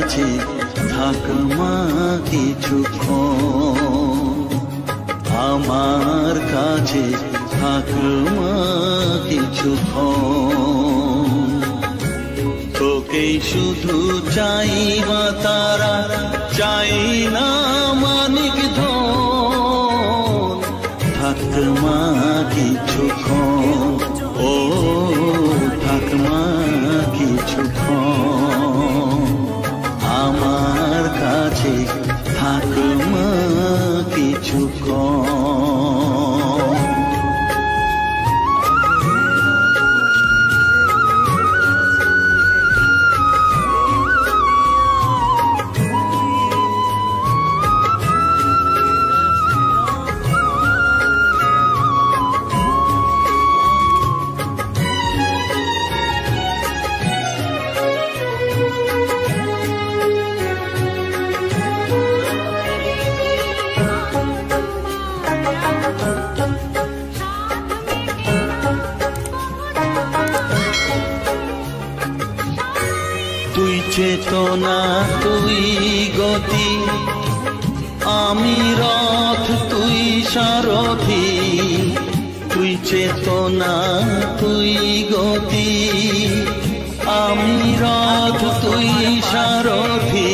কাছে থাক মা কিছুক্ষণ, আমার কাছে থাক মা কিছুক্ষণ। তোকেই শুধু চাই মা তারা, চাই না মানিক ধন, থাক মা কিছুক্ষণ, ও থাক মা কিছুক্ষণ, আমার কাছে থাক মা কিছুক্ষণ। তুই চেতনা তুই গতি, আমি রথ তুই সারথি। তুই চেতনা তুই গতি, আমি রথ তুই সারথি।